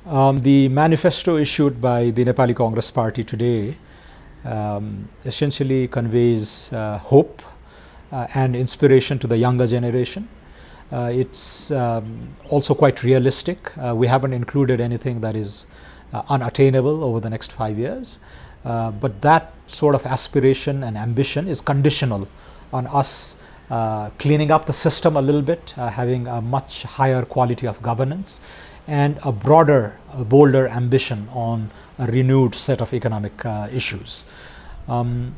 The manifesto issued by the Nepali Congress party today essentially conveys hope and inspiration to the younger generation. It's also quite realistic. We haven't included anything that is unattainable over the next 5 years. But that sort of aspiration and ambition is conditional on us cleaning up the system a little bit, having a much higher quality of governance, and a broader, bolder ambition on a renewed set of economic issues. And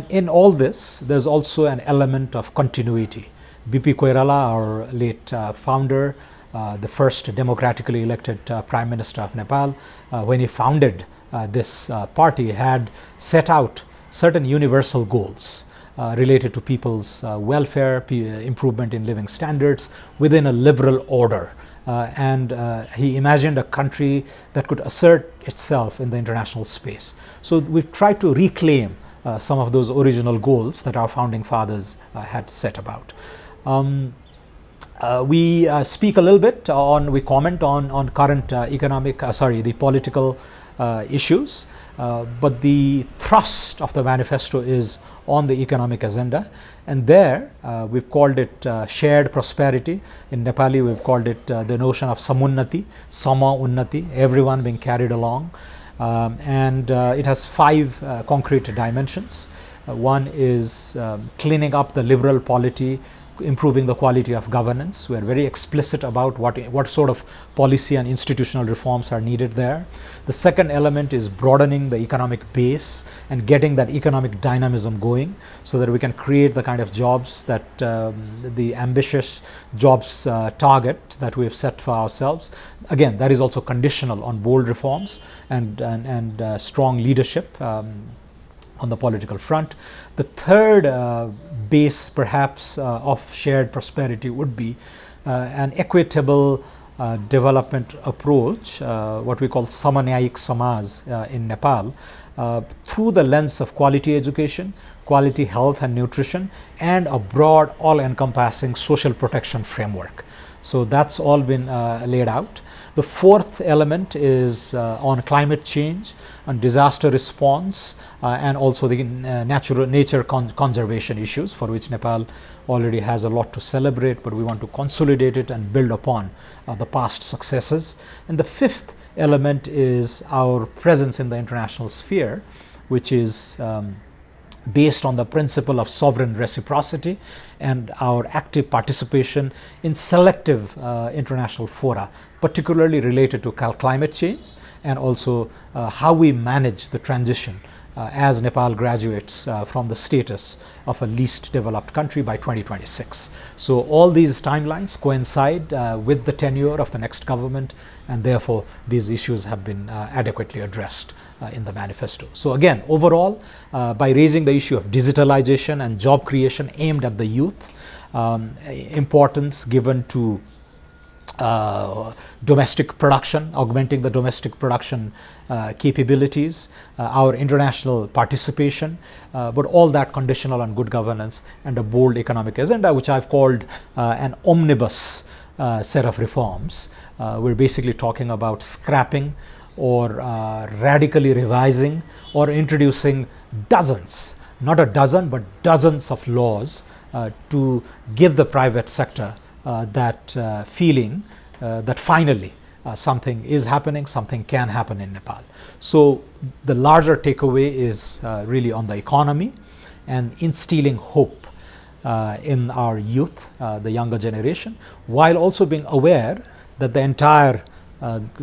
in all this, there's also an element of continuity. BP Koirala, our late founder, the first democratically elected Prime Minister of Nepal, when he founded this party, had set out certain universal goals related to people's welfare, improvement in living standards within a liberal order. And he imagined a country that could assert itself in the international space. So we've tried to reclaim some of those original goals that our founding fathers had set about. We speak a little bit on, we comment on current the political issues, but the thrust of the manifesto is on the economic agenda, and there we've called it shared prosperity. In Nepali, we've called it the notion of samunnati, sama unnati, everyone being carried along, and it has 5 concrete dimensions. One is cleaning up the liberal polity, improving the quality of governance. We're very explicit about what sort of policy and institutional reforms are needed there. The second element is broadening the economic base and getting that economic dynamism going so that we can create the kind of jobs that the ambitious jobs target that we have set for ourselves. Again, that is also conditional on bold reforms and strong leadership on the political front. The third base, perhaps, of shared prosperity would be an equitable development approach, what we call Samanayik Samaj in Nepal, through the lens of quality education, quality health and nutrition, and a broad, all-encompassing social protection framework. So that's all been laid out. The fourth element is on climate change, on disaster response, and also the nature conservation issues, for which Nepal already has a lot to celebrate, but we want to consolidate it and build upon the past successes. And the fifth element is our presence in the international sphere, which is based on the principle of sovereign reciprocity and our active participation in selective international fora, particularly related to climate change, and also how we manage the transition as Nepal graduates from the status of a least developed country by 2026. So all these timelines coincide with the tenure of the next government, and therefore these issues have been adequately addressed in the manifesto. So again, overall, by raising the issue of digitalization and job creation aimed at the youth, importance given to domestic production, augmenting the domestic production capabilities, our international participation, but all that conditional on good governance and a bold economic agenda, which I've called an omnibus set of reforms. We're basically talking about scrapping or radically revising or introducing dozens, not a dozen, but dozens of laws to give the private sector that feeling that finally something is happening, something can happen in Nepal. So the larger takeaway is really on the economy and instilling hope in our youth, the younger generation, while also being aware that the entire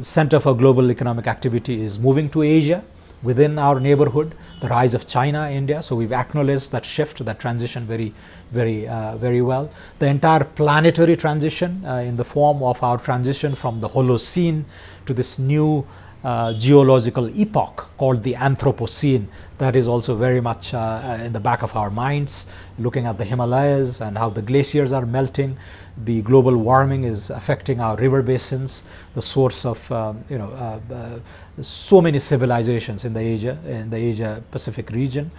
Center for Global Economic Activity is moving to Asia within our neighborhood, the rise of China, India. So we've acknowledged that shift, that transition very well. The entire planetary transition in the form of our transition from the Holocene to this new geological epoch called the Anthropocene, that is also very much in the back of our minds, looking at the Himalayas and how the glaciers are melting. The global warming is affecting our river basins, the source of so many civilizations in the Asia Pacific region.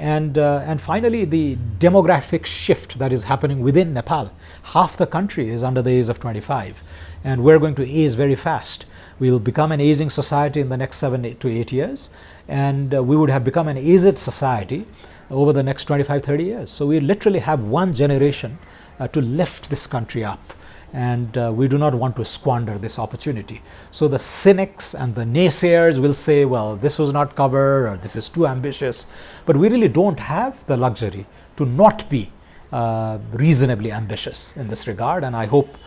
And finally, the demographic shift that is happening within Nepal. Half the country is under the age of 25, and we're going to age very fast. We will become an aging society in the next 7 to 8 years, and we would have become an aged society over the next 25, 30 years. So we literally have one generation to lift this country up, and we do not want to squander this opportunity. So the cynics and the naysayers will say, well, this was not covered, or this is too ambitious, but we really don't have the luxury to not be reasonably ambitious in this regard, and I hope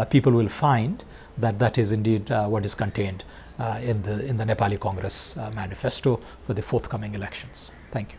people will find that that is indeed what is contained in the Nepali Congress manifesto for the forthcoming elections. Thank you.